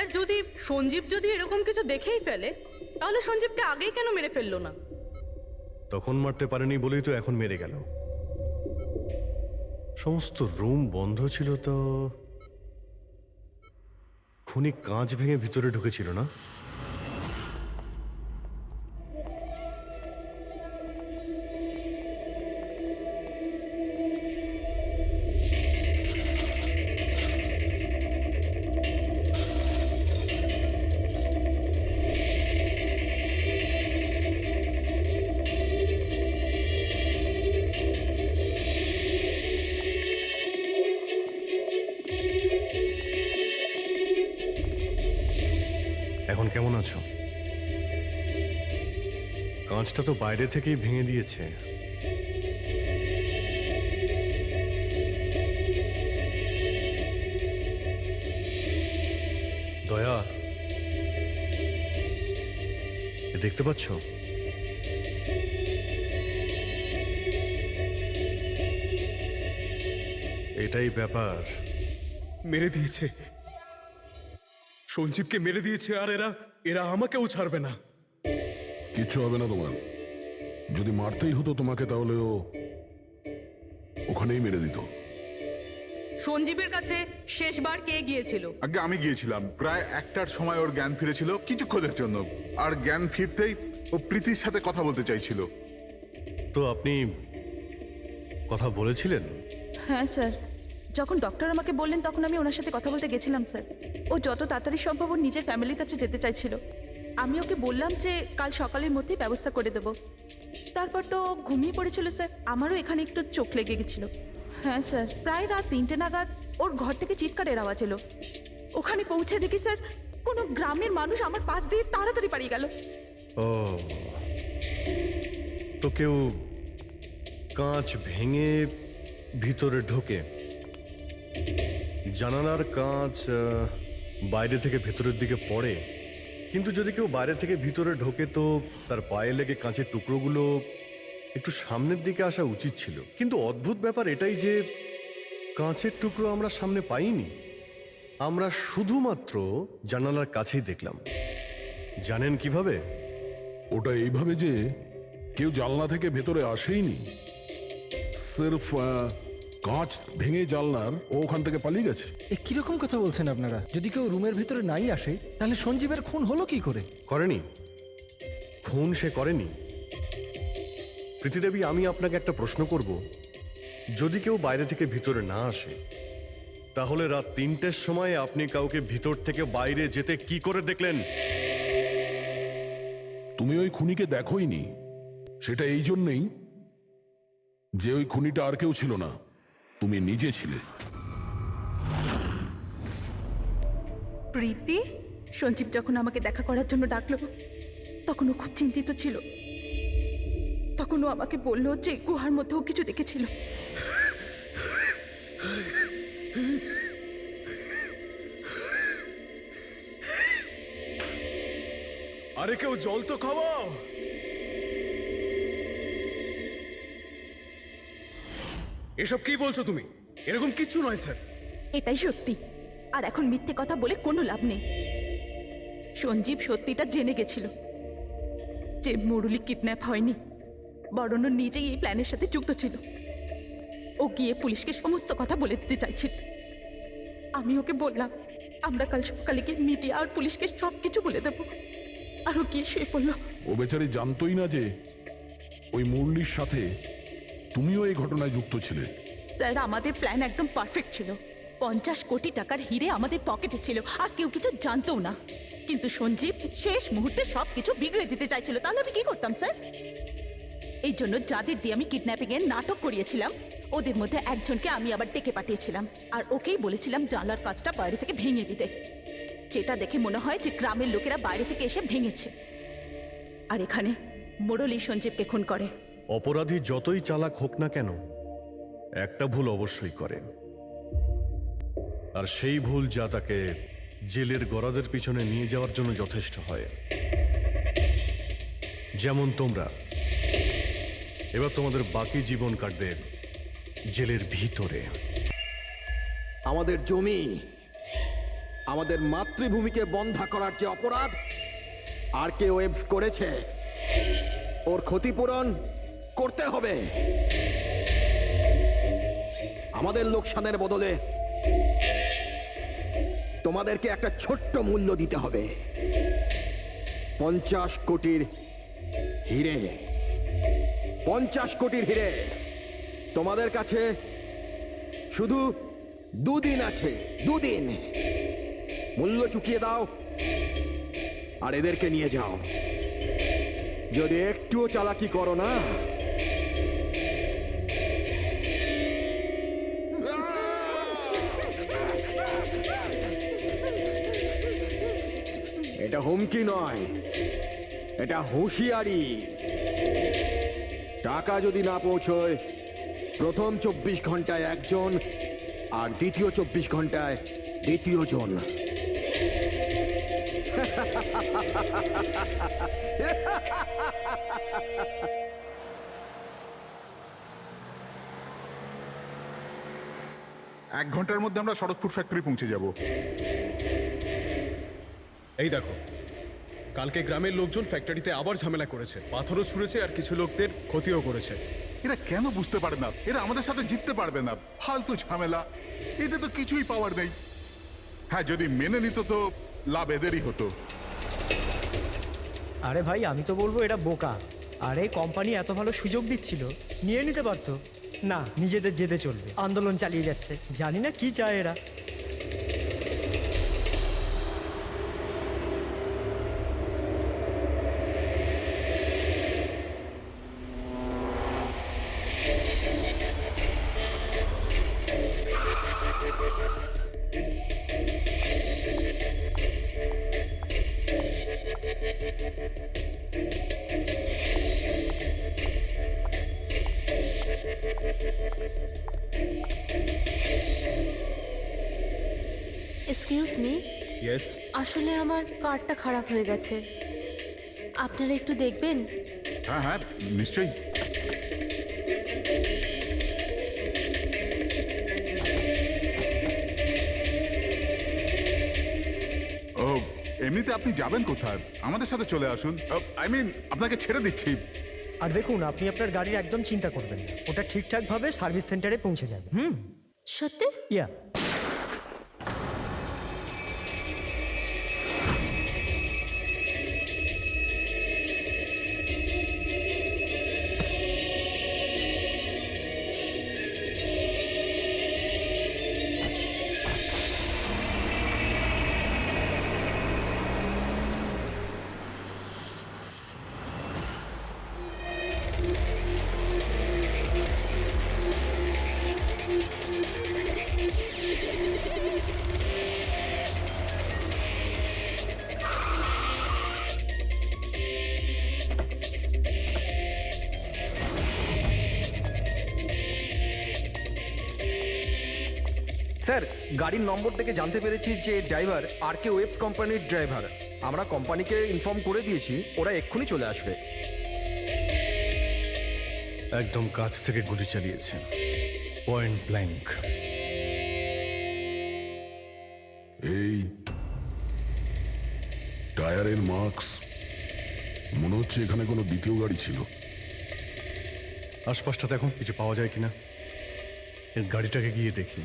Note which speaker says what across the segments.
Speaker 1: Sir, যদি সঞ্জীব যদি এরকম কিছু দেখেই ফেলে, তাহলে সঞ্জীবকে আগেই কেন মেরে ফেললো না?
Speaker 2: তখন মারতে পারেনি বলেই তো এখন মেরে গেল। সমস্ত রুম বন্ধ ছিল তো খুনি কাঁচ ভেঙে ভিতরে ঢুকেছিল না? এখন কেমন আছো? কাঁচটা তো বাইরে থেকেই ভেঙে দিয়েছে। দয়া, এ দেখতে পাচ্ছ? এটাই ব্যাপার।
Speaker 3: মেরে দিয়েছে, সঞ্জীবকে মেরে দিয়েছে, আর এরা আমাকেও ছাড়বে না।
Speaker 4: কিচ্ছু হবে না তোমার। যদি মারতেই হতো তোমাকে, তাহলে ও ওখানেই মেরে দিত।
Speaker 1: সঞ্জীবের কাছে শেষবার কে গিয়েছিল?
Speaker 5: আগে আমি গিয়েছিলাম, প্রায় 1টার সময় ওর জ্ঞান ফিরেছিল কিছুক্ষণের জন্য, আর জ্ঞান ফিরতেই ও প্রীতির সাথে কথা বলতে চাইছিল।
Speaker 2: তো আপনি কথা বলেছিলেন?
Speaker 6: হ্যাঁ স্যার, যখন ডক্টর আমাকে বললেন তখন আমি ওনার সাথে কথা বলতে গেছিলাম স্যার। ও যত তাড়াতাড়ি সম্ভব ওর নিজের ফ্যামিলির কাছে যেতে চাইছিল। আমি ওকে বললাম যে কাল সকালের মধ্যেই ব্যবস্থা করে দেবো। তারপর তো ও ঘুমিয়ে পড়েছিল স্যার। আমারও এখানে একটু চোখ লেগে গেছিল। হ্যাঁ স্যার, প্রায় রাত 3টে নাগাদ ওর ঘর থেকে চিৎকারের আওয়াজ এলো। ওখানে পৌঁছে দেখি স্যার কোনো গ্রামের মানুষ আমার পাশ দিয়ে তাড়াতাড়ি পালিয়ে গেল।
Speaker 2: ও, তো কেউ কাঁচ ভেঙে ভিতরে ঢোকে, জানালার কাঁচ বাইরে থেকে ভেতরের দিকে পড়ে, কিন্তু যদি কেউ বাইরে থেকে ভিতরে ঢোকে তো তার পায়ে লেগে কাঁচের টুকরোগুলো একটু সামনের দিকে আসা উচিত ছিল। কিন্তু অদ্ভুত ব্যাপার এটাই যে কাঁচের টুকরো আমরা সামনে পাইনি, আমরা শুধুমাত্র জানালার কাছেই দেখলাম। জানেন কিভাবে?
Speaker 4: ওটা এইভাবে যে কেউ জানলা থেকে ভেতরে আসেইনি, সির্ফ কাঁচ ভেঙে জানলার ও ওখান থেকে পালিয়ে গেছে।
Speaker 7: এ কিরকম কথা বলছেন আপনারা? যদি কেউ রুমের ভিতরে নাই আসে, তাহলে সঞ্জীবের খুন হলো কি করে?
Speaker 2: করেনি, খুন সে করেনি। প্রীতিদেবী, আমি আপনাকে একটা প্রশ্ন করব। যদি কেউ বাইরে থেকে ভিতরে না আসে, তাহলে রাত 3টের সময় আপনি কাউকে ভিতর থেকে বাইরে যেতে কি করে দেখলেন?
Speaker 4: তুমি ওই খুনিকে দেখোইনি, সেটা এই জন্যেই যে ওই খুনিটা আর কেউ ছিল না, তুমি নিজে ছিলে।
Speaker 6: প্রীতি, সঞ্জীব যখন আমাকে দেখা করার জন্য ডাকলো তখন ও খুব চিন্তিত ছিল। তখন ও আমাকে বললো যে গুহার মধ্যেও কিছু দেখেছিল।
Speaker 3: আরে কেউ জল তো খাওয়াও। এসব কি বলছো তুমি? এরকম কিছু নয় স্যার।
Speaker 6: এটাই সত্যি, আর এখন মিথ্যে কথা বলে কোনো লাভ নেই। সঞ্জীব সত্যিটা জেনে গেছিল যে মুরলি কিডন্যাপ হয়নি, বরং ও নিজেই এই প্ল্যানের সাথে যুক্ত ছিল। ও গিয়ে পুলিশকে সমস্ত কথা বলে দিতে চাইছিল। আমি ওকে বললাম আমরা কাল সকালে গিয়ে মিডিয়া আর পুলিশকে সব কিছু বলে দেবো, আর ও গিয়ে শুয়ে পড়লো।
Speaker 4: ও বেচারি জানতোই না যে ওই মুরলির সাথে তুমিও এই ঘটনায় যুক্ত ছিলে।
Speaker 6: স্যার, আমাদের প্ল্যান একদম পারফেক্ট ছিল। 50 কোটি টাকার হিরে আমাদের পকেটে ছিল, আর কেউ কিছু জানতও না। কিন্তু সঞ্জীব শেষ মুহূর্তে সব কিছু বিগড়ে দিতে চাইছিল। তাহলে আমি কি করতাম স্যার? এই জন্য যাদের দিয়ে আমি কিডন্যাপিং এর নাটক করিয়েছিলাম, ওদের মধ্যে একজনকে আমি আবার ডেকে পাঠিয়েছিলাম, আর ওকেই বলেছিলাম জানলার কাজটা বাইরে থেকে ভেঙে দিতে, যেটা দেখে মনে হয় যে গ্রামের লোকেরা বাইরে থেকে এসে ভেঙেছে। আর এখানে মুরলি সঞ্জীবকে খুন করে।
Speaker 2: অপরাধী যতই চালাক হোক না কেন, একটা ভুল অবশ্যই করে, আর সেই ভুল যা তাকে জেলের গরাদের পিছনে নিয়ে যাওয়ার জন্য যথেষ্ট হয়। যেমন তোমরা এবার তোমাদের বাকি জীবন কাটবে জেলের ভিতরে।
Speaker 8: আমাদের জমি আমাদের মাতৃভূমিকে বন্ধা করার যে অপরাধ আর কে ওয়েবস করেছে, ওর ক্ষতিপূরণ করতে হবে। আমাদের লোকসানের বদলে তোমাদেরকে একটা ছোট্ট মূল্য দিতে হবে। 50 কোটির হিরে। 50 কোটির হিরে। তোমাদের কাছে শুধু 2 দিন আছে, 2 দিন। মূল্য চুকিয়ে দাও আর এদেরকে নিয়ে যাও। যদি একটুও চালাকি করো না, এটা হুমকি নয়, এটা হুঁশিয়ারি। টাকা যদি না পৌঁছয়, প্রথম 24 ঘন্টায় একজন আর দ্বিতীয় 24 ঘন্টায় দ্বিতীয় জন।
Speaker 5: এক ঘন্টার মধ্যে আমরা শরৎপুর ফ্যাক্টরি পৌঁছে যাব।
Speaker 3: এই দেখো, কালকে গ্রামের লোকজন ফ্যাক্টরিতে আবার ঝামেলা করেছে, পাথরও ছুঁড়েছে আর কিছু লোকদের ক্ষতিও করেছে।
Speaker 5: এরা কেন বুঝতে পারে না এরা আমাদের সাথে জিততে পারবে না? ফালতু ঝামেলা, এতে তো কিছুই পাওয়ার নেই। হ্যাঁ, যদি মেনে নিত তো লাভ এদেরই হতো।
Speaker 9: আরে ভাই, আমি তো বলবো এটা বোকা। আরে কোম্পানি এত ভালো সুযোগ দিচ্ছিল, নিয়ে নিতে পারতো। না, নিজেদের জেদে চলবে, আন্দোলন চালিয়ে যাচ্ছে। জানি না কি চায় এরা।
Speaker 10: এক্সকিউজ মি,
Speaker 3: ইয়েস,
Speaker 10: আসলে আমার কার্ডটা খারাপ হয়ে গেছে, আপনারা একটু দেখবেন?
Speaker 5: হ্যাঁ হ্যাঁ, নিশ্চয়ই। ও, এমনিতে আপনি যাবেন কোথায়? আমাদের সাথে চলে আসুন। আই মিন, আপনাকে ছেড়ে দিচ্ছি।
Speaker 9: আর দেখুন, আপনি আপনার গাড়ির একদম চিন্তা করবেন না, ওটা ঠিকঠাকভাবে সার্ভিস সেন্টারে পৌঁছে যাবে।
Speaker 10: সত্যি?
Speaker 9: ইয়া।
Speaker 8: স্যার, গাড়ির নম্বর থেকে জানতে পেরেছি যে ড্রাইভার আর কে ওয়েবস কোম্পানির ড্রাইভার। আমরা কোম্পানিকে ইনফর্ম করে দিয়েছি, ওরা এক্ষুনি চলে আসবে।
Speaker 2: একদম কাছ থেকে গুলি চালিয়েছে, পয়েন্ট ব্ল্যাঙ্ক।
Speaker 4: এই টায়ারের মার্কস, মনে হচ্ছে এখানে কোনো দ্বিতীয় গাড়ি ছিল।
Speaker 2: আশপাশটাতে এখন কিছু পাওয়া যায় কিনা, এর গাড়িটাকে গিয়ে দেখি।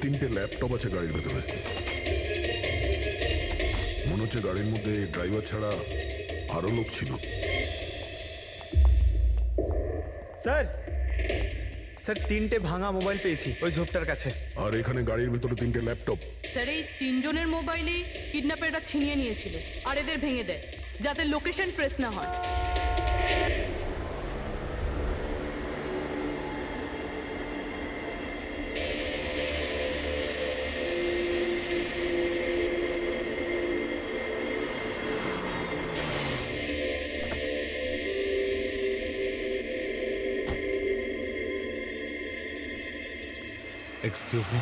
Speaker 4: তিনটে ল্যাপটপ আছে গাড়ির ভেতরে। মনে হচ্ছে গাড়ির মধ্যে ড্রাইভার ছাড়া আরো লোক ছিল।
Speaker 9: স্যার, স্যার 3টে ভাঙা মোবাইল পেয়েছি ওই ঝোপটার কাছে।
Speaker 4: আর এখানে গাড়ির ভেতরে 3টে ল্যাপটপ।
Speaker 1: স্যার, এই 3 জনের মোবাইলই কিডন্যাপাররা ছিনিয়ে নিয়েছিল আর এদের ভেঙে দেয়, যাতে লোকেশন ট্রেস না হয়।
Speaker 2: এক্সকিউজ মি,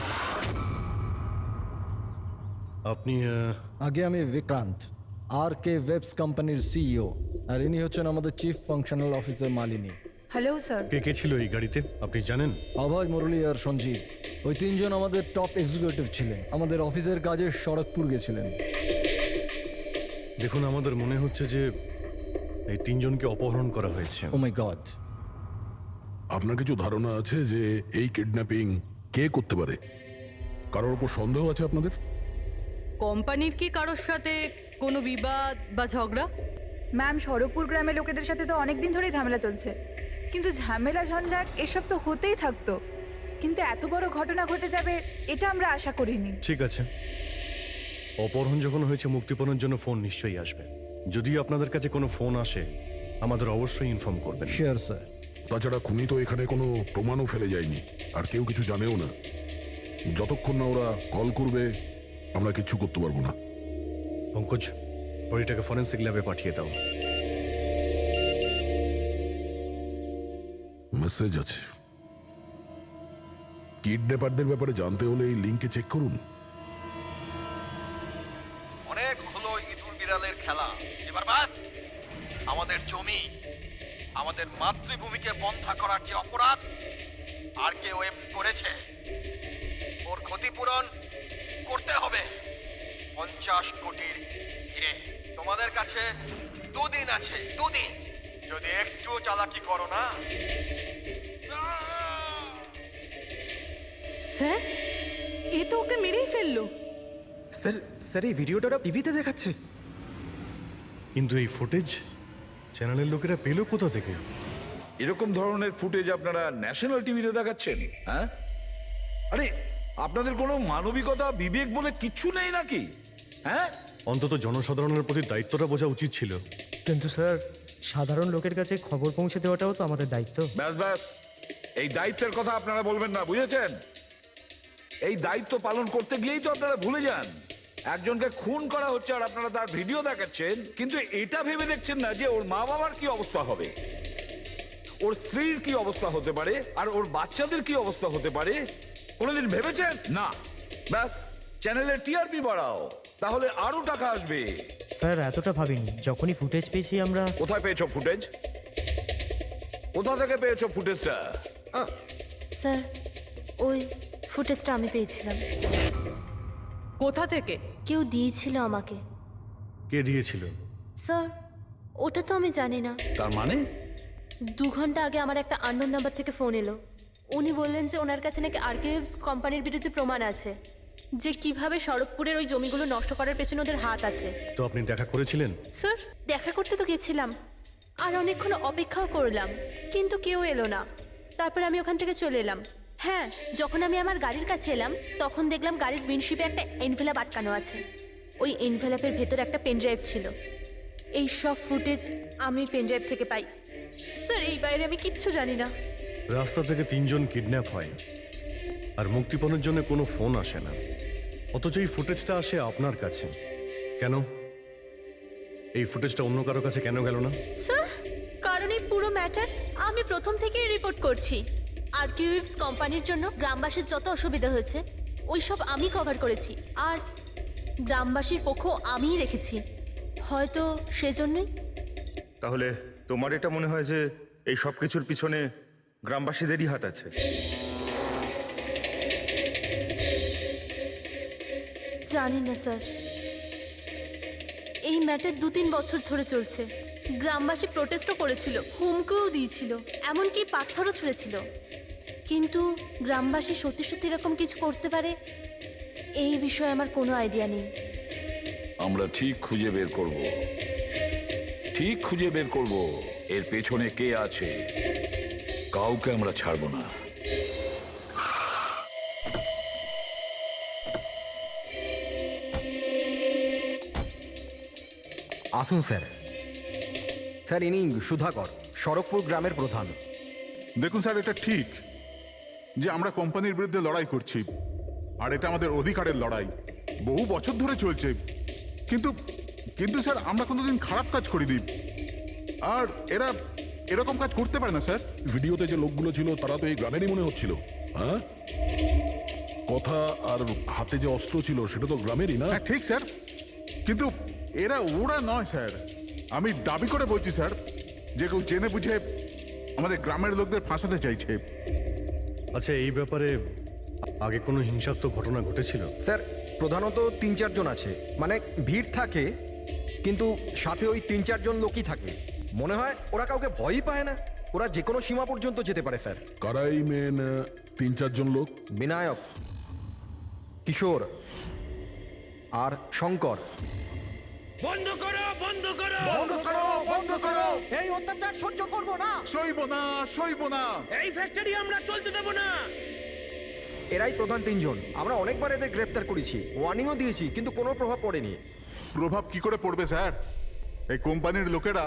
Speaker 2: আপনি
Speaker 7: আগে আমি বিক্রান্ত, আর কে ওয়েবস কোম্পানির সিইও, আর ইনি হচ্ছেন আমাদের chief functional officer Malini.
Speaker 11: Hello sir.
Speaker 2: কে কে ছিল এই গাড়িতে আপনি জানেন?
Speaker 7: অভয়, মুরলী আর সঞ্জীব, ওই তিনজন আমাদের টপ এক্সিকিউটিভ ছিলেন। আমাদের অফিসের কাজে শরৎপুর গেছিলেন।
Speaker 2: দেখুন, আমাদের মনে হচ্ছে যে এই তিনজনকে অপহরণ করা হয়েছে।
Speaker 7: ও মাই গড।
Speaker 4: আপনার কিছু ধারণা আছে যে এই কিডন্যাপিং কে করতে পারে? কারোর উপর সন্দেহ আছে আপনাদের?
Speaker 1: কোম্পানির কি কারোর সাথে কোনো বিবাদ বা ঝগড়া?
Speaker 11: ম্যাম, সরবপুর গ্রামের লোকেদের সাথে তো অনেক দিন ধরেই ঝামেলা চলছে, কিন্তু ঝামেলা ঝঞ্ঝাট এসব তো হতেই থাকতো, কিন্তু এত বড় ঘটনা ঘটে যাবে এটা আমরা আশা করিনি।
Speaker 2: ঠিক আছে, অপহরণ যখন হয়েছে, মুক্তিপণের জন্য ফোন নিশ্চয়ই আসবে। যদি আপনাদের কাছে কোনো ফোন আসে আমাদের অবশ্যই ইনফর্ম করবেন।
Speaker 7: Sure sir.
Speaker 4: তাছাড়া খুনি তো এখানে কোনো প্রমাণও ফেলে যায়নি, আর কেউ কিছু জানেও না। যতক্ষণ না ওরা কল করবে আমরা কিচ্ছু করতে পারবো না।
Speaker 2: পঙ্কজ, বডিটাকে ফরেন্সিক ল্যাবে পাঠিয়ে দাও।
Speaker 4: মেসেজ আছে। কিডন্যাপারদের ব্যাপারে জানতে হলে এই লিঙ্কে চেক করুন।
Speaker 8: অনেক হলো ইঁদুর বিড়ালের খেলা, এবার বাস। আমাদের জমি, আমাদের মাতৃভূমিকে বন্ধা করার যে অপরাধ আর কে ওয়েবস করেছে, ওর ক্ষতিপূরণ করতে হবে 50 কোটির হিরে। তোমাদের কাছে 2 দিন আছে, 2 দিন। যদি একটু চালাকি করো না।
Speaker 1: স্যার, এ তো ওকে মেরেই ফেললো।
Speaker 9: স্যার এই ভিডিওটা ওরা টিভিতে দেখাচ্ছে।
Speaker 2: কিন্তু এই ফুটেজ চ্যানেলের লোকেরা পেলো কোথা থেকে?
Speaker 12: এরকম ধরনের ফুটেজ আপনারা ন্যাশনাল টিভিতে দেখাচ্ছেন? হ্যাঁ, আরে আপনাদের কোনো মানবিকতা বিবেক বলে কিচ্ছু নেই নাকি? হ্যাঁ,
Speaker 2: অন্তত জনসাধারণের প্রতি দায়িত্বটা বোঝা উচিত ছিল।
Speaker 9: কিন্তু স্যার, সাধারণ লোকের কাছে খবর পৌঁছে দেওয়াটাও তো আমাদের দায়িত্ব।
Speaker 12: ব্যাস ব্যাস, এই দায়িত্বের কথা আপনারা বলবেন না, বুঝেছেন? এই দায়িত্ব পালন করতে গিয়েই তো আপনারা ভুলে যান একজনকে খুন করা হচ্ছে, আর আপনারা তার ভিডিও দেখাচ্ছেন, কিন্তু এটা ভেবে দেখছেন না যে ওর মা বাবার কি অবস্থা হবে, ওর স্ত্রীর কি অবস্থা হতে পারে, আর ওর বাচ্চাদের কি অবস্থা হতে পারে। কোনোদিন ভেবেছেন? না। ব্যাস, চ্যানেলের টিআরপি বাড়াও, তাহলে আরো টাকা আসবে।
Speaker 9: স্যার এতটা ভাবিনি, যখনই ফুটেজ পেয়েছি আমরা।
Speaker 12: কোথায় পেয়েছো ফুটেজ? কোথা থেকে পেয়েছো ফুটেজটা?
Speaker 10: স্যার, ওই ফুটেজটা আমি পেয়েছিলাম।
Speaker 1: কোথা থেকে?
Speaker 10: কেউ দিয়েছিল আমাকে।
Speaker 2: কে দিয়েছিল?
Speaker 10: স্যার, ওটা তো আমি জানি না।
Speaker 12: তার মানে
Speaker 10: 2 ঘন্টা আগে আমার একটা আননোন নাম্বার থেকে ফোন এলো। উনি বললেন যে ওনার কাছে নাকি আরকেএফস কোম্পানির বিরুদ্ধে প্রমাণ আছে, যে কিভাবে সড়কপুরের ওই জমিগুলো নষ্ট করার পেছনে ওদের হাত আছে।
Speaker 2: তো আপনি দেখা করেছিলেন?
Speaker 10: স্যার, দেখা করতে তো গেছিলাম, আর অনেকক্ষণ অপেক্ষাও করলাম, কিন্তু কেউ এলো না। তারপর আমি ওখান থেকে চলে এলাম। হ্যাঁ, যখন আমি আমার গাড়ির কাছে এলাম তখন দেখলাম গাড়ির উইন্ডশিপে একটা এনভেলাপ আটকানো আছে। ওই এনভেলাপের ভেতরে একটা পেনড্রাইভ ছিল। এই সব ফুটেজ আমি পেনড্রাইভ থেকে পাই। স্যার, এই বাইরে আমি কিচ্ছু জানি না।
Speaker 2: রাস্তা থেকে 3 জন কিডন্যাপ হয় আর মুক্তিপণের জন্য কোনো ফোন আসে না, অথচ এই ফুটেজটা আসে আপনার কাছে। কেন এই ফুটেজটা অন্য কারো কাছে কেন গেল না?
Speaker 10: স্যার, কারণ এই পুরো ম্যাটার আমি প্রথম থেকেই রিপোর্ট করছি। আরকিউএফস কোম্পানির জন্য গ্রামবাসীর যত অসুবিধা হয়েছে ওই সব আমি কভার করেছি, আর গ্রামবাসীর পক্ষ আমিই রেখেছি। হয়তো সেজন্যই।
Speaker 13: তাহলে তোমার এটা মনে হয় যে এই সব কিছুর পিছনে গ্রামবাসীদেরই হাত আছে?
Speaker 10: জানি না স্যার, এই ম্যাটার 2-3 বছর ধরে চলছে। গ্রামবাসী প্রোটেস্টও করেছিল, হুমকিও দিয়েছিল, এমনকি পাথরও ছুঁড়েছিল, কিন্তু গ্রামবাসী সত্যি সত্যি এরকম কিছু করতে পারে এই বিষয়ে আমার কোনো আইডিয়া নেই।
Speaker 12: আমরা ঠিক খুঁজে বের করব, ঠিক খুঁজে বের করব এর পেছনে কে আছে। কাউকে আমরা ছাড়বো না।
Speaker 8: আসুন স্যার। স্যার, ইনি সুধাকর, সড়কপুর গ্রামের প্রধান।
Speaker 5: দেখুন স্যার, এটা ঠিক যে আমরা কোম্পানির বিরুদ্ধে লড়াই করছি, আর এটা আমাদের অধিকারের লড়াই, বহু বছর ধরে চলছে। কিন্তু কিন্তু স্যার, আমরা কোনোদিন খারাপ কাজ করিনি, আর এরা এরকম কাজ করতে পারে না স্যার।
Speaker 4: ভিডিওতে যে লোকগুলো ছিল তারা তো এই গ্রামেরই মনে হচ্ছিল। হ্যাঁ, কথা আর হাতে যে অস্ত্র ছিল সেটা তো গ্রামেরই না?
Speaker 5: হ্যাঁ ঠিক স্যার, কিন্তু ওরা নয় স্যার। আমি দাবি করে বলছি স্যার যে কেউ জেনে বুঝে আমাদের গ্রামের লোকদের ফাঁসাতে চাইছে।
Speaker 2: আচ্ছা, এই ব্যাপারে আগে কোনো হিংসাত্মক ঘটনা ঘটেছিল?
Speaker 8: স্যার প্রধানত 3-4 জন আছে, মানে ভিড় থাকে কিন্তু সাথে ওই 3-4 জন লোকই থাকে। মনে হয় ওরা কাউকে ভয়ই পায় না, ওরা যে কোনো সীমা পর্যন্ত যেতে পারে স্যার।
Speaker 4: কারাই মেন 3-4 জন লোক?
Speaker 8: বিনায়ক, কিশোর আর শঙ্কর।
Speaker 9: বন্ধ করো, বন্ধ করো,
Speaker 5: বন্ধ করো, বন্ধ করো,
Speaker 9: এই অত্যাচার সহ্য করব না।
Speaker 5: সইব না, সইব না।
Speaker 9: এই ফ্যাক্টরি আমরা চলতে দেব না।
Speaker 8: এরাই প্রধান 3 জন। আমরা অনেকবার এদের গ্রেপ্তার করেছি, ওয়ার্নিংও দিয়েছি, কিন্তু কোনো প্রভাব পড়েনি।
Speaker 5: প্রভাব কি করে পড়বে স্যার? এই কোম্পানির লোকেরা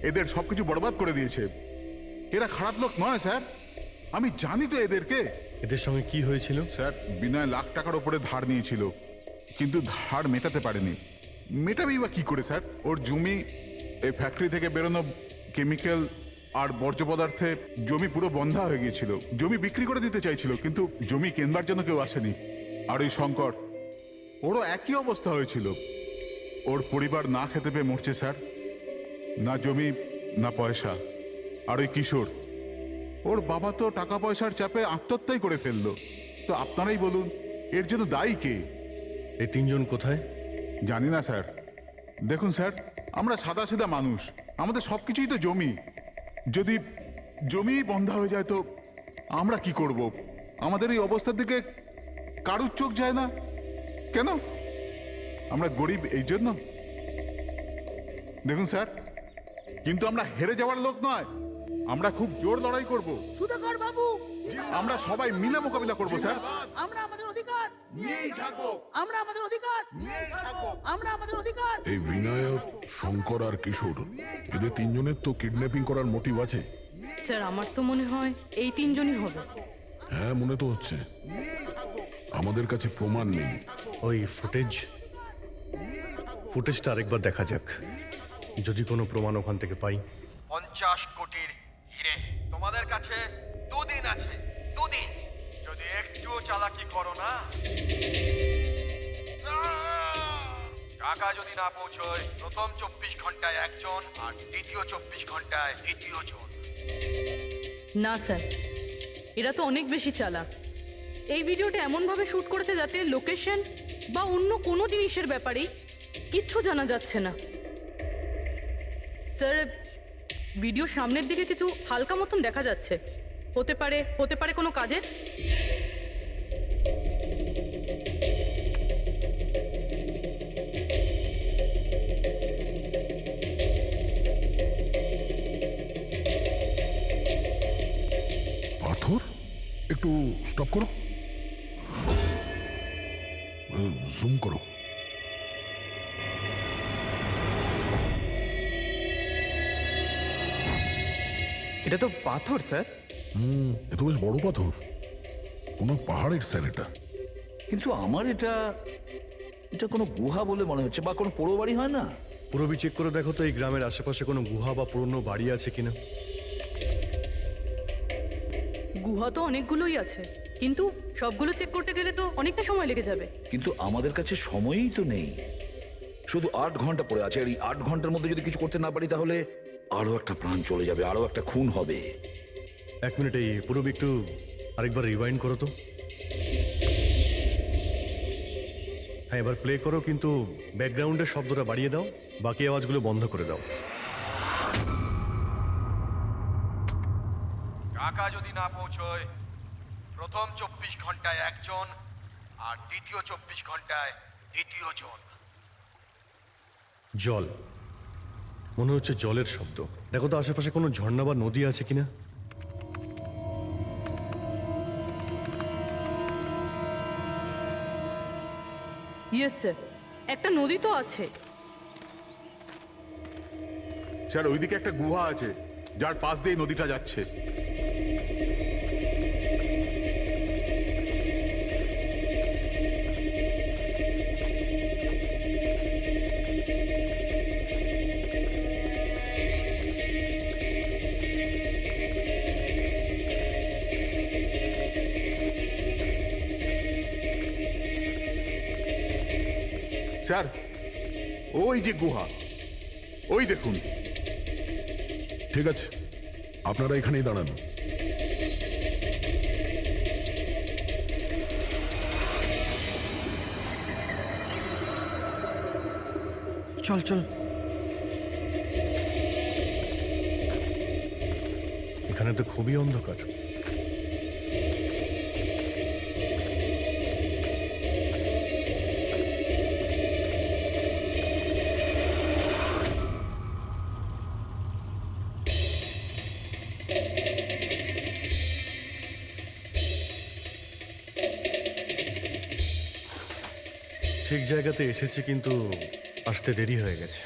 Speaker 5: এদের সবকিছু বরবাদ করে দিয়েছে। এরা খারাপ লোক নয় স্যার, আমি জানি তো এদেরকে।
Speaker 2: এদের সঙ্গে কি হয়েছিল?
Speaker 5: স্যার বিনয় লাখ টাকার ওপরে ধার নিয়েছিল, কিন্তু ধার মেটাতে পারেনি। মেটাবেই বা কি করে স্যার? ওর জমি, এই ফ্যাক্টরি থেকে বেরোনো কেমিক্যাল আর বর্জ্য পদার্থে জমি পুরো বন্ধা হয়ে গিয়েছিল। জমি বিক্রি করে দিতে চাইছিল, কিন্তু জমি কেনবার জন্য কেউ আসেনি। আর ওই শঙ্কর, ওরও একই অবস্থা হয়েছিল। ওর পরিবার না খেতে পেয়ে মরছে স্যার, না জমি না পয়সা। আর ওই কিশোর, ওর বাবা তো টাকা পয়সার চাপে আত্মহত্যাই করে ফেললো। তো আপনারাই বলুন এর জন্য দায়ী কে?
Speaker 2: এই 3 জন কোথায়?
Speaker 5: জানি না স্যার। দেখুন স্যার, আমরা সাদা সিধা মানুষ, আমাদের সব কিছুই তো জমি। যদি জমি বন্ধা হয়ে যায় তো আমরা কি করব? আমাদের এই অবস্থার দিকে কারুর চোখ যায় না কেন? আমরা গরিব এই জন্য? দেখুন স্যার, কিন্তু আমরা হেরে যাওয়ার লোক নয়, আমরা খুব জোর লড়াই করব।
Speaker 9: সুধাকর বাবু,
Speaker 5: আমরা সবাই মিলে মোকাবিলা করব স্যার।
Speaker 9: আমরা আমাদের অধিকার
Speaker 5: নিয়েই থাকবো,
Speaker 9: আমরা আমাদের অধিকার
Speaker 5: নিয়েই থাকবো।
Speaker 9: আমরা আমাদের অধিকার।
Speaker 4: এই বিনায়ক, শঙ্কর আর কিশোর, এদের 3 জনের তো কিডন্যাপিং করার মোটিভ আছে।
Speaker 1: স্যার আমার তো মনে হয় এই 3 জনই হবে।
Speaker 4: হ্যাঁ, মনে তো হচ্ছে। আমাদের কাছে প্রমাণ নেই।
Speaker 2: ওই ফুটেজটা আরেকবার দেখা যাক, যদি কোনো প্রমাণ ওখান থেকে পাই।
Speaker 8: 50 কোটির হিরে তোমাদের কাছে 2 দিন আছে, 2 দিন। যদি একটুও চালাকি করো না, টাকা যদি না পৌঁছয়, প্রথম 24 ঘন্টায় একজন আর দ্বিতীয় 24 ঘন্টায় দ্বিতীয় জন।
Speaker 1: না স্যার, এরা তো অনেক বেশি চালাক। এই ভিডিওটা এমনভাবে শ্যুট করেছে যাতে লোকেশন বা অন্য কোনো জিনিসের ব্যাপারেই কিচ্ছু জানা যাচ্ছে না। স্যার ভিডিও সামনের দিকে কিছু হালকা মতন দেখা যাচ্ছে, হতে পারে কোনো কাজের।
Speaker 4: পাথর, একটু স্টপ করো, জুম করো।
Speaker 3: এটা তো পাথর স্যার।
Speaker 4: এ তো বেশ বড় পাথর, কোনো পাহাড়ের স্যার এটা।
Speaker 12: কিন্তু আমার এটা কোনো গুহা বলে মনে হচ্ছে, বা কোনো পোড়ো বাড়ি হয় না?
Speaker 2: পুরবি চেক করে দেখো তো এই গ্রামের আশেপাশে কোনো গুহা বা পুরনো বাড়ি আছে কিনা।
Speaker 1: গুহা তো অনেকগুলোই আছে, কিন্তু সবগুলো চেক করতে গেলে তো অনেকটা সময় লেগে যাবে।
Speaker 12: কিন্তু আমাদের কাছে সময়ই তো নেই, শুধু 8 ঘন্টা পড়ে আছে। আর এই 8 ঘন্টার মধ্যে যদি কিছু করতে না পারি, তাহলে আরো একটা প্রাণ চলে যাবে, আরো একটা খুন হবে।
Speaker 2: 1 মিনিট, এই পুরবি একটু আরেকবার রিওয়াইন্ড করো তো। হ্যাঁ, এবার প্লে করো, কিন্তু ব্যাকগ্রাউন্ডের শব্দটা বাড়িয়ে দাও, বাকি আওয়াজগুলো বন্ধ করে দাও।
Speaker 8: টাকা যদি না পৌঁছয়, প্রথম 24 ঘন্টায় একজন আর দ্বিতীয় 24 ঘন্টায় দ্বিতীয় জন।
Speaker 2: জল, মনে হচ্ছে জলের শব্দ। দেখো তো আশেপাশে কোনো ঝর্ণা বা নদী আছে কিনা।
Speaker 1: ইয়েস স্যার, একটা নদী তো আছে।
Speaker 5: স্যার ওইদিকে একটা গুহা আছে, যার পাশ দিয়ে নদীটা যাচ্ছে। স্যার ওই যে গুহা, ওই দেখুন।
Speaker 4: ঠিক আছে, আপনারা এখানেই দাঁড়ান।
Speaker 2: চল চল। এখানে তো খুবই অন্ধকার। ঠিক জায়গাতে এসেছি, কিন্তু আসতে দেরি হয়ে গেছে।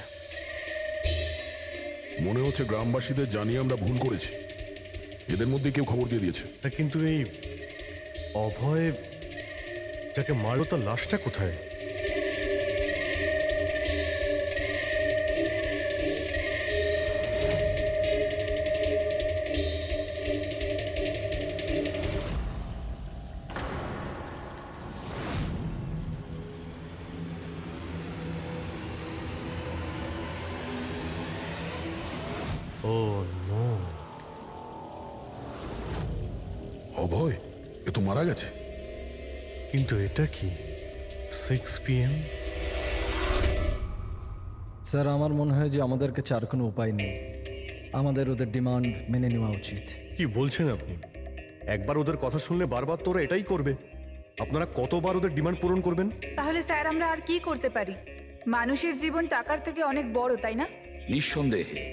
Speaker 4: মনে হচ্ছে গ্রামবাসীদের জানিয়ে আমরা ভুল করেছি। এদের মধ্যে কেউ খবর দিয়ে দিয়েছে।
Speaker 2: কিন্তু এই অভয় যাকে মারলো তার লাশটা কোথায়? ও নো।
Speaker 4: অভয় এ তো মারা গেছে।
Speaker 2: কিন্তু এটা কি 6 PM?
Speaker 7: স্যার, আমার মনে হয় যে আমাদের কাছে আর কোনো উপায় নেই। আমাদের ওদের ডিমান্ড মেনে নেওয়া উচিত।
Speaker 2: কি বলছেন আপনি? একবার ওদের কথা শুনলে বারবার তোরা এটাই করবে? আপনারা কতবার ওদের ডিমান্ড পূরণ করবেন?
Speaker 11: তাহলে স্যার আমরা আর কি করতে পারি? মানুষের জীবন টাকার থেকে অনেক বড়, তাই না?
Speaker 12: নিঃসন্দেহে,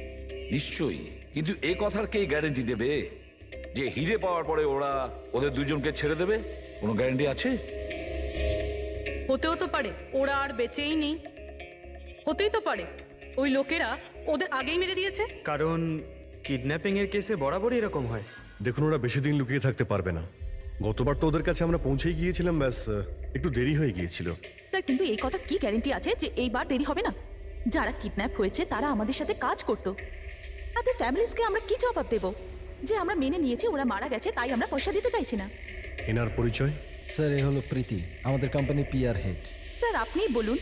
Speaker 12: নিশ্চয়ই। কিন্তু এ কথার কে গ্যারেন্টি দেবে যে হিরে পাওয়ার পরে ওরা ওদের দুজনকে ছেড়ে দেবে? কোনো গ্যারেন্টি আছে?
Speaker 1: হতেও তো পারে ওরা আর বেঁচেই নেই। হতেই তো পারে ওই লোকেরা ওদের আগেই মেরে দিয়েছে।
Speaker 9: কারণ কিডন্যাপিং এর কেসে বরাবরই এরকম হয়।
Speaker 2: দেখুন, ওরা বেশি দিন লুকিয়ে থাকতে পারবে না। গতবার তো ওদের কাছে আমরা পৌঁছেই গিয়েছিলাম, ব্যাস একটু দেরি হয়ে গিয়েছিল।
Speaker 6: স্যার, কিন্তু এই কথা কি গ্যারেন্টি আছে যে এইবার দেরি হবে না? যারা কিডন্যাপ হয়েছে তারা আমাদের সাথে কাজ করতো। তাদের ফ্যামিলিজকে আমরা কি জবাব দেব যে আমরা মেনে নিয়েছি ওরা মারা গেছে, তাই আমরা পয়সা দিতে চাইছি না?
Speaker 2: এনার পরিচয়?
Speaker 7: স্যার, এ হলো প্রীতি, আমাদের কোম্পানির পিআর হেড।
Speaker 6: স্যার, আপনিই বলুন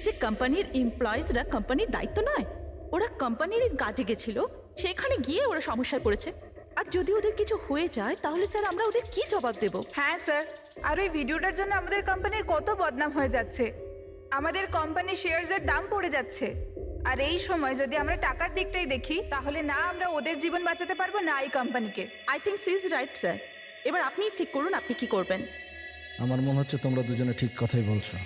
Speaker 6: যে কোম্পানির এমপ্লয়িজরা কোম্পানির দায়িত্ব নয়। ওরা কোম্পানির কাজে গেছিল, সেখানে গিয়ে ওরা সমস্যায় পড়েছে। আর যদি ওদের কিছু হয়ে যায় তাহলে স্যার আমরা ওদের কি জবাব দেব?
Speaker 11: হ্যাঁ স্যার, আর ওই ভিডিওটার জন্য আমাদের কোম্পানির কত বদনাম হয়ে যাচ্ছে। আমাদের কোম্পানির শেয়ারসের দাম পড়ে যাচ্ছে। আর এই সময় যদি আমরা টাকার দিকটাই দেখি, তাহলে না আমরা ওদের জীবন বাঁচাতে পারবো, না এই কোম্পানিকে।
Speaker 6: I think she is right sir. এবার আপনি ঠিক করুন আপনি কি করবেন।
Speaker 7: আমার মনে হচ্ছে তোমরা দুজনে ঠিক কথাই বলছো।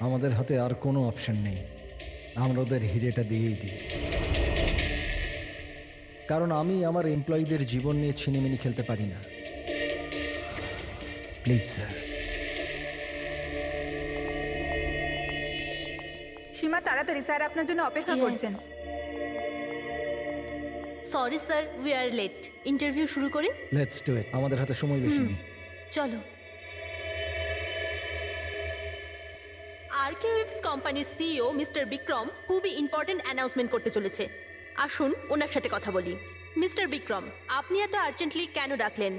Speaker 7: আমাদের হাতে আর কোনো অপশন নেই, আমরা ওদের হিরেটা দিয়েই দিই। কারণ আমি আমার এমপ্লয়ীদের জীবন নিয়ে ছিনিমিনি খেলতে পারি না। Please sir.
Speaker 11: সীমা, তাড়াতাড়ি, স্যার আপনার জন্য অপেক্ষা করছেন।
Speaker 10: Sorry sir, we are late. Interview শুরু করি?
Speaker 7: লেটস ডু ইট, আমাদের হাতে সময় বেশি নেই।
Speaker 10: চলো। আরকেওএফস কোম্পানির সিইও মিস্টার বিক্রম খুবই ইম্পর্টেন্ট অ্যানাউন্সমেন্ট করতে চলেছে। আসুন ওনার সাথে কথা বলি। মিস্টার বিক্রম, আপনি এত আর্জেন্টলি কেন ডাকলেন?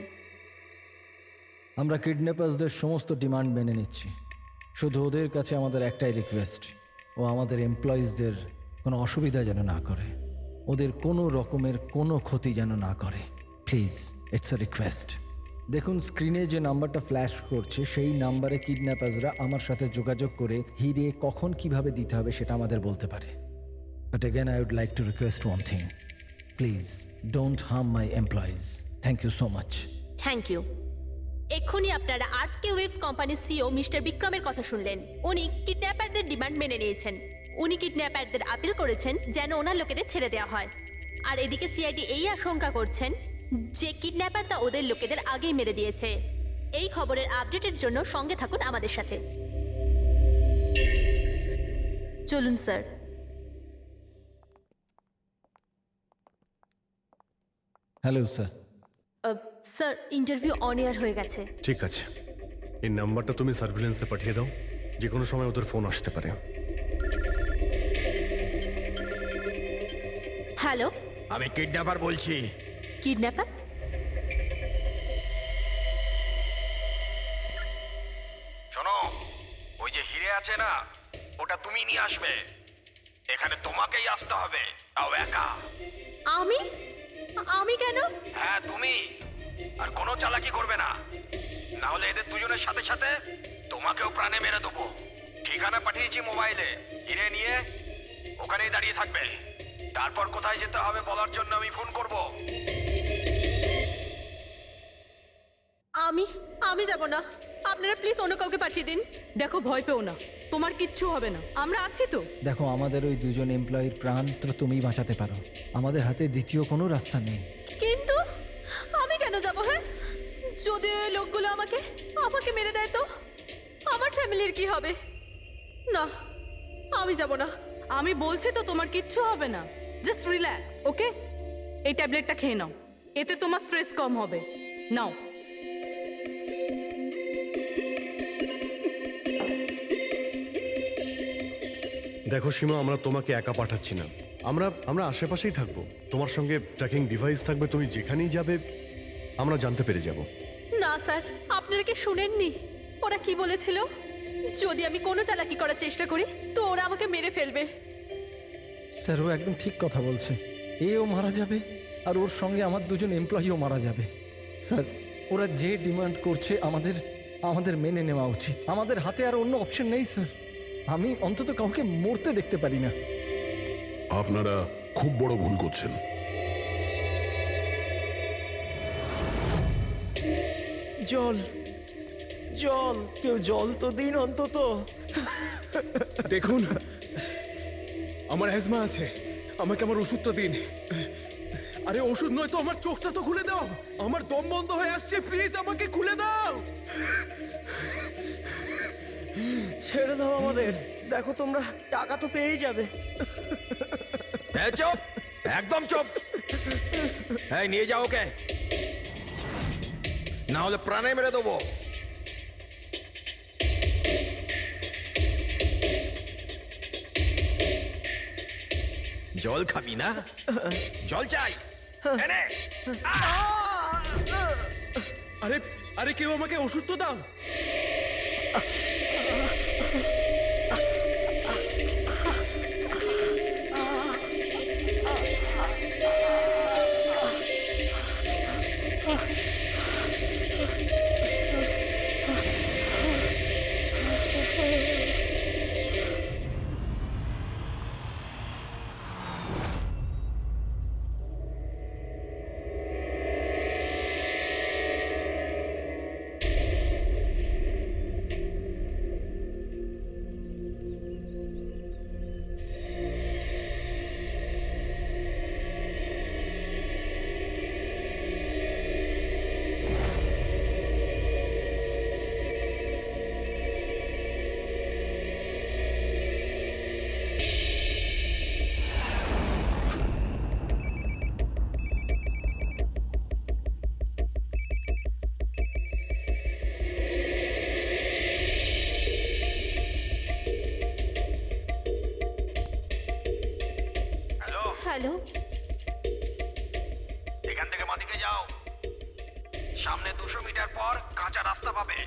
Speaker 7: আমরা কিডন্যাপার্সদের সমস্ত ডিমান্ড মেনে নিচ্ছি। শুধু ওদের কাছে আমাদের একটাই রিকোয়েস্ট, ও আমাদের এমপ্লয়িজদের কোনো অসুবিধা যেন না করে, ওদের কোনো রকমের কোনো ক্ষতি যেন না করে। Please, it's a request. দেখুন, স্ক্রিনে যে নাম্বারটা ফ্ল্যাশ করছে সেই নাম্বারে কিডন্যাপার্সরা আমার সাথে যোগাযোগ করে হিরে কখন কিভাবে দিতে হবে সেটা আমাদের বলতে পারে। But again I would like to request one thing, please don't harm my employees. Thank you so much.
Speaker 10: Thank you. এক্ষুনি আপনারা আরকেওএফস কোম্পানির সিইও মিস্টার বিক্রমের কথা শুনলেন। উনি কিডন্যাপারদের ডিমান্ড মেনে নিয়েছেন। উনি কিডন্যাপারদের আপিল করেছেন যেন ওনার লোকেদের ছেড়ে দেওয়া হয়। আর এদিকে সিআইডি এই আশঙ্কা করছেন যে কিডন্যাপারটা ওদের লোকেদের আগেই মেরে দিয়েছে। এই খবরের আপডেটের জন্য সঙ্গে থাকুন আমাদের সাথে। চলুন sir.
Speaker 7: Hello sir.
Speaker 10: Sir, interview on air হয়ে গেছে।
Speaker 2: ঠিক আছে, এই নাম্বারটা তুমি সার্ভিলেন্সে পাঠিয়ে দাও, যে কোনো সময় ওদের ফোন আসতে পারে।
Speaker 10: হ্যালো,
Speaker 8: আমি কিডন্যাপার বলছি।
Speaker 10: কিডন্যাপার?
Speaker 8: শোনো, ওই যে না ওটা তুমি নিয়ে আসবে। এখানে তোমাকেই আসতে হবে, তাও একা।
Speaker 10: আমি আমি কেন?
Speaker 8: হ্যাঁ তুমি, আর কোনো চালাকি করবে না, না হলে এদের দুজনের সাথে সাথে তোমাকেও প্রাণে মেরে দেবো। ঠিকানা পাঠিয়েছি মোবাইলে, হিরে নিয়ে ওখানেই দাঁড়িয়ে থাকবে। তারপর কোথায় যেতে হবে বলার জন্য আমি ফোন করব।
Speaker 10: আমি যাব না, আপনারা প্লিজ অন্য কাউকে পাঠিয়ে দিন।
Speaker 1: দেখো, ভয় পেও না, তোমার কিচ্ছু হবে না, আমরা আছি তো।
Speaker 7: দেখো, আমাদের ওই দুজন এমপ্লয়ির প্রাণ তো তুমিই বাঁচাতে পারো, আমাদের হাতে দ্বিতীয় কোনো রাস্তা নেই।
Speaker 10: কিন্তু আমি কেন যাব? হ্যাঁ, যদি ওই লোকগুলো আমাকে মেরে দেয় তো আমার ফ্যামিলির কি হবে? না, আমি যাব না।
Speaker 1: আমি বলছি তো তোমার কিচ্ছু হবে না, জাস্ট রিল্যাক্স, ওকে? এই ট্যাবলেটটা খেয়ে নাও, এতে তোমার স্ট্রেস কম হবে। নাও।
Speaker 2: দেখো সীমা, আমরা তোমাকে একা পাঠাচ্ছি না, আমরা আশেপাশেই থাকবো, তোমার সঙ্গে ট্র্যাকিং ডিভাইস থাকবে, তুমি যেখানেই যাবে আমরা জানতে পেরে যাব।
Speaker 10: না স্যার, আপনারা কি শুনেননি ওরা কি বলেছিল? যদি আমি কোনো চালাকি করার চেষ্টা করি তো ওরা আমাকে মেরে ফেলবে।
Speaker 7: স্যার, ও একদম ঠিক কথা বলছে, এও মারা যাবে আর ওর সঙ্গে আমার দুজন এমপ্লয়িও মারা যাবে। স্যার, ওরা যে ডিমান্ড করছে আমাদের মেনে নেওয়া উচিত, আমাদের হাতে আর অন্য অপশন নেই স্যার। আমি অন্তত কাউকে মরতে দেখতে পারি না।
Speaker 4: আপনারা খুব বড় ভুল করছেন।
Speaker 9: জল জল, কেউ জল তো দিন অন্তত।
Speaker 3: দেখুন, আমার অ্যাজমা আছে, আমাকে আমার ওষুধটা দিন। আরে ওষুধ নয় তো, আমার চোখটা তো খুলে দাও, আমার দম বন্ধ হয়ে আসছে, প্লিজ আমাকে খুলে দাও।
Speaker 9: ছেড়ে দাও আমাদের, দেখো তোমরা টাকা তো পেয়েই যাবে।
Speaker 8: চুপ, একদম চুপ। এই নিয়ে যাও ওকে, না হলে প্রাণে মেরে দেবো। জল খাবি না? জল চাই, এনে।
Speaker 3: আরে আরে কেউ আমাকে ওষুধ তো দাও।
Speaker 10: হ্যালো,
Speaker 8: এখান থেকে বাঁদিকে যাও, সামনে 200 মিটার পর কাঁচা রাস্তা পাবে,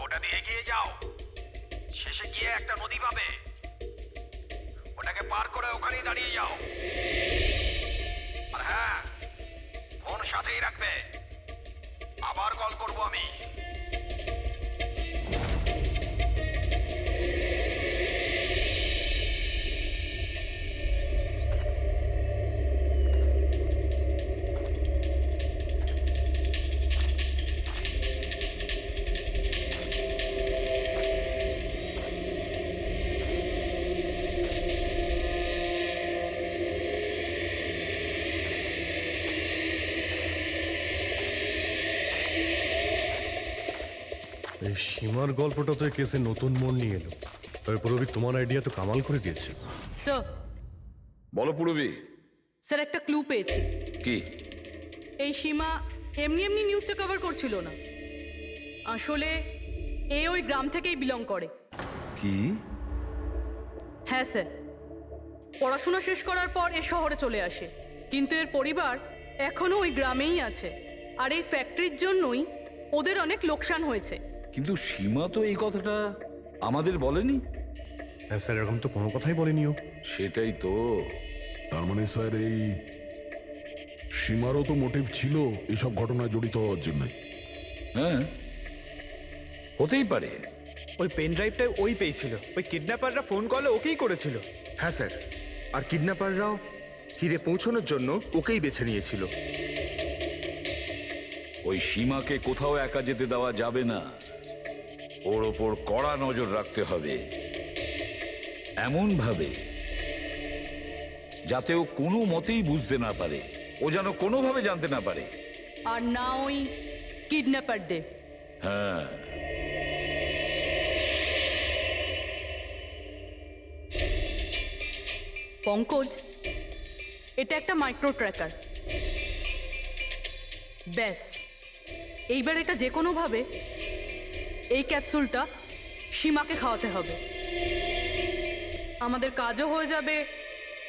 Speaker 8: ওটা দিয়ে এগিয়ে যাও, শেষে গিয়ে একটা নদী পাবে, ওটাকে পার করে ওখানেই দাঁড়িয়ে যাও। আর হ্যাঁ, ফোন সাথেই রাখবে, আবার কল করব আমি।
Speaker 2: এই সীমার গল্পটা তো এই কেসে নতুন মোড় নিয়ে এলো। তবে পুরবি, তোমার আইডিয়া তো কামাল করে দিয়েছে।
Speaker 1: স্যার,
Speaker 12: বলো পুরবি।
Speaker 1: স্যার, একটা ক্লু পেয়েছি।
Speaker 12: কি?
Speaker 1: এই সীমা এমনি এমনি নিউজটা কভার করছিল না, আসলে এ ওই গ্রাম থেকেই বিলং করে।
Speaker 12: কি?
Speaker 1: হ্যাঁ স্যার, পড়াশোনা শেষ করার পর এ শহরে চলে আসে, কিন্তু এর পরিবার এখনো ওই গ্রামেই আছে, আর এই ফ্যাক্টরির জন্যই ওদের অনেক লোকসান হয়েছে।
Speaker 12: কিন্তু সীমা তো এই কথাটা আমাদের বলেনি?
Speaker 2: হ্যাঁ স্যার, এরকম তো কোনো কথাই বলেনি ও।
Speaker 12: সেটাই তো।
Speaker 4: তার মানে স্যার এই সীমারও তো মোটিভ ছিল এইসব ঘটনায় জড়িত হওয়ার জন্য।
Speaker 12: হ্যাঁ, হতেই পারে।
Speaker 3: ওই পেন ড্রাইভটাই ওই পেয়েছিল, ওই কিডন্যাপাররা ফোন কলে ওকেই করেছিল।
Speaker 13: হ্যাঁ স্যার, আর কিডন্যাপাররাও হিরে পৌঁছানোর জন্য ওকেই বেছে নিয়েছিল।
Speaker 12: ওই সীমাকে কোথাও একা যেতে দেওয়া যাবে না, ওর ওপর কড়া নজর রাখতে হবে, এমন ভাবে যাতে ও কোনো মতেই বুঝতে না পারে, ও যেন কোনোভাবে জানতে না পারে।
Speaker 1: আর না ওই কিডন্যাপারদের।
Speaker 12: হ্যাঁ,
Speaker 1: পঙ্কজ, এটা একটা মাইক্রো ট্র্যাকার। ব্যাস, এইবার এটা যে কোনোভাবে এই ক্যাপসুলটা সীমাকে খাওয়াতে হবে। আমাদের কাজও হয়ে যাবে,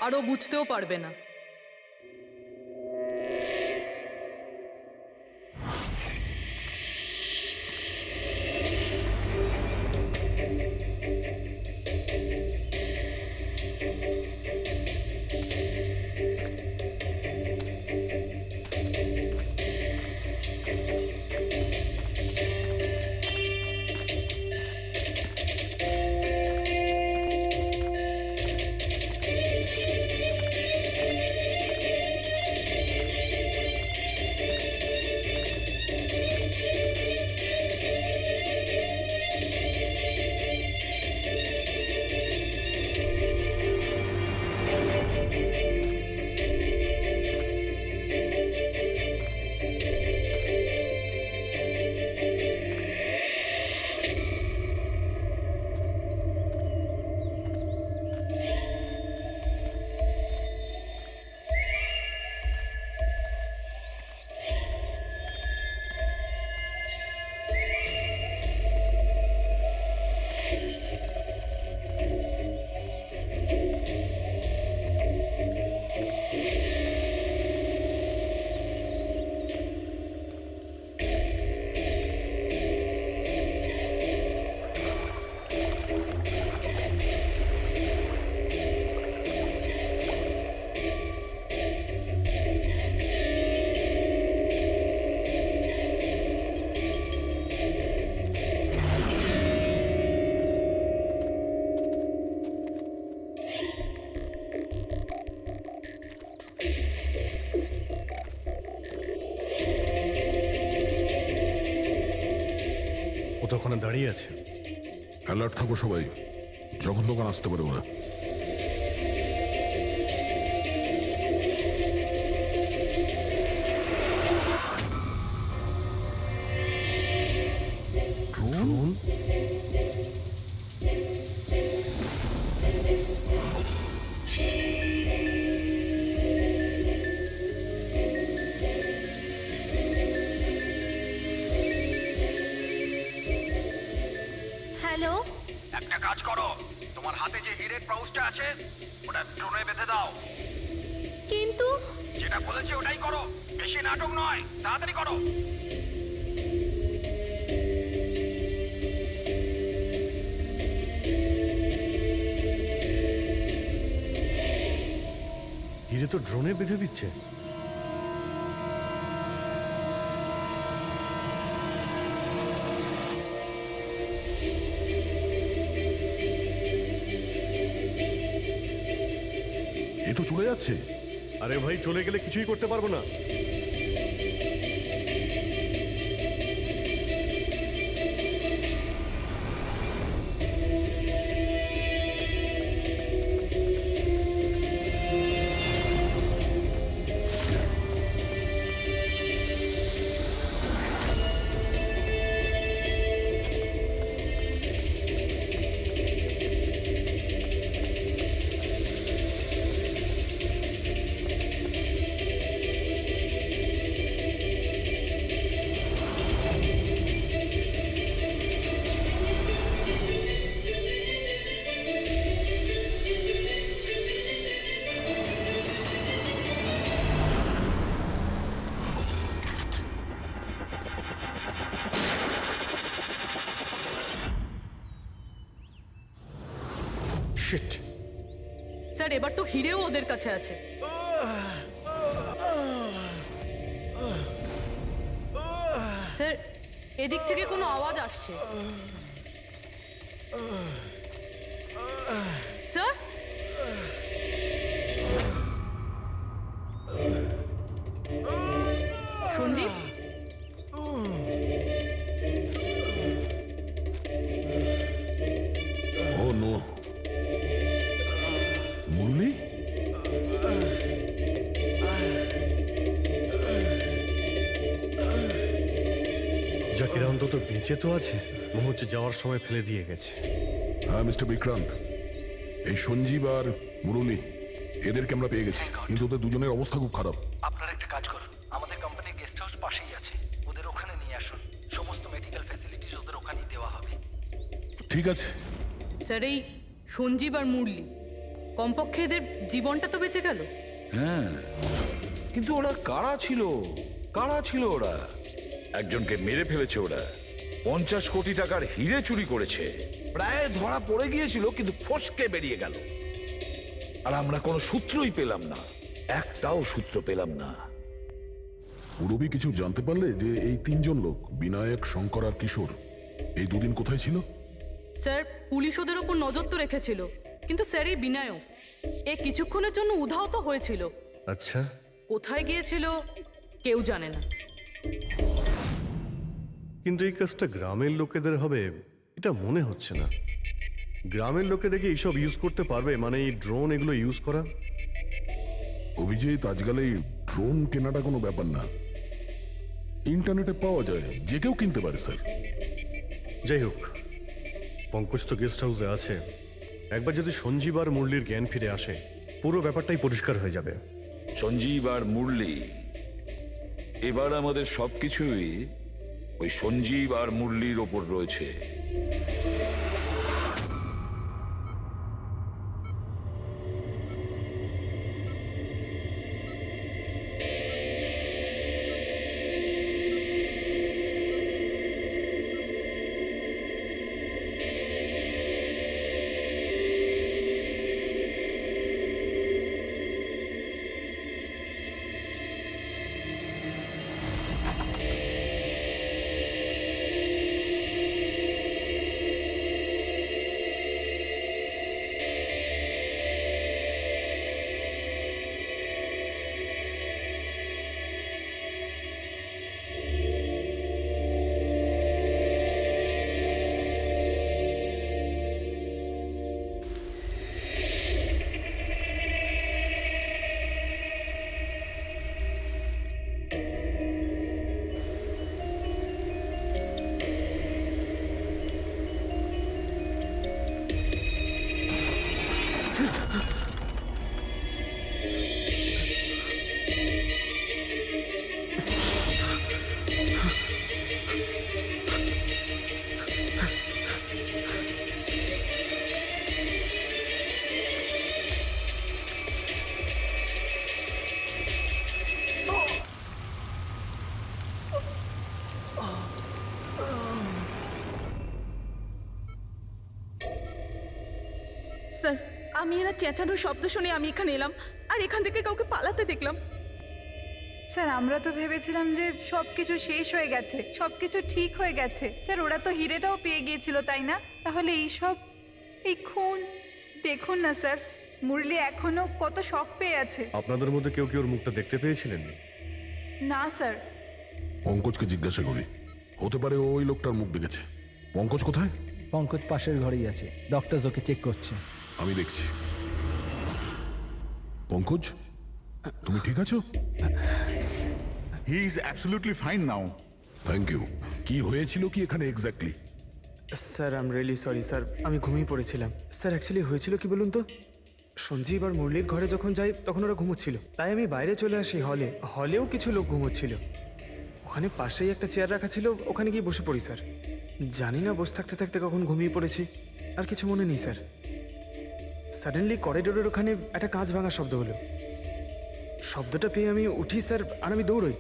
Speaker 1: আর ও বুঝতেও পারবে না।
Speaker 2: ও তো ওখানে দাঁড়িয়ে আছে।
Speaker 4: অ্যালার্ট থাকো সবাই, যখন তখন আসতে পারে ওরা।
Speaker 2: ড্রোন?
Speaker 10: হ্যালো,
Speaker 8: একটা কাজ করো, তোমার হাতে যে হিরের পাউচটা আছে ওটা ড্রোনে বেঁধে দাও।
Speaker 10: কিন্তু
Speaker 8: যেটা বলেছে ওটাই করো, বেশি নাটক নয়, তাড়াতাড়ি করো।
Speaker 2: হিরে তো ড্রোনে বেঁধে দিচ্ছে।
Speaker 4: এ তো চলে যাচ্ছে।
Speaker 2: আরে ভাই, চলে গেলে কিছুই করতে পারবো না।
Speaker 4: শিট।
Speaker 1: স্যার এবার তো হিরেও ওদের কাছে আছে। স্যার এদিক থেকে কোনো আওয়াজ আসছে। স্যার সঞ্জীব,
Speaker 4: ও নো, মুরলি?
Speaker 2: জাকিরা অন্তত বেঁচে তো আছে, মনে হচ্ছে যাওয়ার সময় ফেলে দিয়ে গেছে।
Speaker 4: হ্যাঁ মিস্টার বিক্রান্ত, এই সঞ্জীব আর মুরলি এদেরকে আমরা পেয়ে গেছি, কিন্তু ওদের দুজনের অবস্থা খুব খারাপ।
Speaker 7: আপনারা একটা কাজ করুন, আমাদের কোম্পানির গেস্ট হাউস পাশেই আছে, ওদের ওখানে নিয়ে আসুন। সমস্ত মেডিকেল ফ্যাসিলিটিস ওদের ওখানেই দেওয়া হবে।
Speaker 4: ঠিক আছে।
Speaker 1: স্যার এই সঞ্জীব আর মুরলি, কমপক্ষে এদের জীবনটা তো বেঁচে গেল।
Speaker 12: হ্যাঁ, কিন্তু ওরা কারা ছিল? কারা ছিল ওরা? একজনকে মেরে ফেলেছে ওরা, 50 কোটি টাকার হিরে চুরি করেছে, প্রায় ধরা পড়ে গিয়েছিল কিন্তু ফসকে বেরিয়ে গেল। আর আমরা কোনো সূত্রই পেলাম না, একটাও সূত্র পেলাম না।
Speaker 4: পুরবি কিছু জানতে পারলে যে এই তিনজন লোক, বিনায়ক, শঙ্কর আর কিশোর, এই দুদিন কোথায় ছিল?
Speaker 1: স্যার পুলিশ ওদের ওপর নজর তো রেখেছিল, কিন্তু স্যার এই বিনায়ক এ কিছুক্ষণের জন্য উধাও তো হয়েছিল।
Speaker 2: আচ্ছা,
Speaker 1: কোথায় গিয়েছিল কেউ জানে না।
Speaker 2: কিন্তু এই কাজটা গ্রামের লোকেদের হবে এটা মনে হচ্ছে না। গ্রামের লোকেরা কি এইসব ইউজ করতে পারবে, মানে এই ড্রোন এগুলো ইউজ করা?
Speaker 4: অভিজিৎ, আজকাল এই ড্রোন কেনাটা কোনো ব্যাপার না, ইন্টারনেটে পাওয়া যায়, যে কেউ কিনতে পারে স্যার।
Speaker 2: যাই হোক, পঙ্কজ তো গেস্ট হাউসে আছে, একবার যদি সঞ্জীব আর মুরলির জ্ঞান ফিরে আসে পুরো ব্যাপারটাই পরিষ্কার হয়ে যাবে।
Speaker 12: সঞ্জীব আর মুরলি, এবার আমাদের সবকিছুই ওই সঞ্জীব আর মুরলির ওপর রয়েছে।
Speaker 6: স্যার, আমি এরা চেঁচানোর শব্দ শুনে আমি এখানে এলাম, আর এখান থেকে কাউকে পালাতে দেখলাম।
Speaker 11: স্যার আমরা তো ভেবেছিলাম যে সব কিছু শেষ হয়ে গেছে, সব কিছু ঠিক হয়ে গেছে। স্যার ওরা তো হিরেটাও পেয়ে গিয়েছিল, তাই না? তাহলে এই সব, এই খুন, দেখুন না স্যার, মুরলি এখনো কত শক পেয়ে আছে।
Speaker 2: আপনাদের মধ্যে কেউ কি ওর মুখটা দেখতে পেয়েছিলেন?
Speaker 11: না স্যার।
Speaker 4: পঙ্কজকে জিজ্ঞাসা করি, হতে পারে ওই লোকটার মুখ দেখেছে। পঙ্কজ কোথায়?
Speaker 7: পঙ্কজ পাশের ঘরেই আছে, ডক্টরস ওকে চেক করছে।
Speaker 4: আমি দেখছি। পঙ্কজ, তুমি ঠিক আছো?
Speaker 5: He is absolutely fine now.
Speaker 4: Thank you. কি হয়েছিল কি এখানে exactly?
Speaker 9: Sir I am really sorry sir, আমি ঘুমিয়ে পড়েছিলাম। স্যার অ্যাকচুয়ালি হয়েছিল কি বলুন তো, সঞ্জীব আর মুরলির ঘরে যখন যাই তখন ওরা ঘুমোচ্ছিল, তাই আমি বাইরে চলে আসি হলে। হলেও কিছু লোক ঘুমোচ্ছিল, ওখানে পাশেই একটা চেয়ার রাখা ছিল, ওখানে গিয়ে বসে পড়ি স্যার। জানি না বসে থাকতে থাকতে কখন ঘুমিয়ে পড়েছি, আর কিছু মনে নেই স্যার। সাডেনলি করিডোরের ওখানে একটা কাঁচ ভাঙার শব্দ হলো, শব্দটা পেয়ে আমি উঠি স্যার, আর আমি দৌড়ই।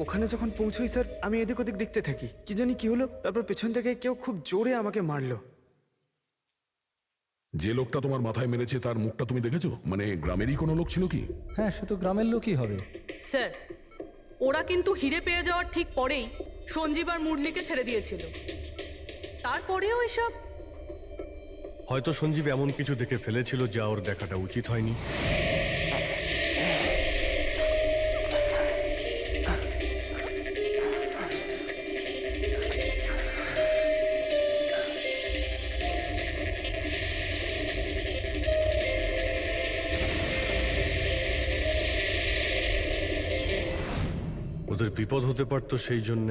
Speaker 9: ওখানে যখন পৌঁছই স্যার, আমি এদিক ওদিক দেখতে থাকি, কি জানি কি হলো, তারপর পেছন থেকে কেউ খুব জোরে আমাকে মারলো।
Speaker 4: যে লোকটা তোমার মাথায় মেরেছে তার মুখটা তুমি দেখেছো? মানে গ্রামেরই কোনো লোক ছিল কি?
Speaker 7: হ্যাঁ, সে তো গ্রামের লোকই হবে।
Speaker 1: স্যার, ওরা কিন্তু হিরে পেয়ে যাওয়ার ঠিক পরেই সঞ্জীব আর মুরলিকে ছেড়ে দিয়েছিল। তারপরেও এসব।
Speaker 2: হয়তো সঞ্জীব এমন কিছু দেখে ফেলেছিল যা ওর দেখাটা উচিত হয়নি। ওদের বিপদ হতে পারতো, সেই জন্যে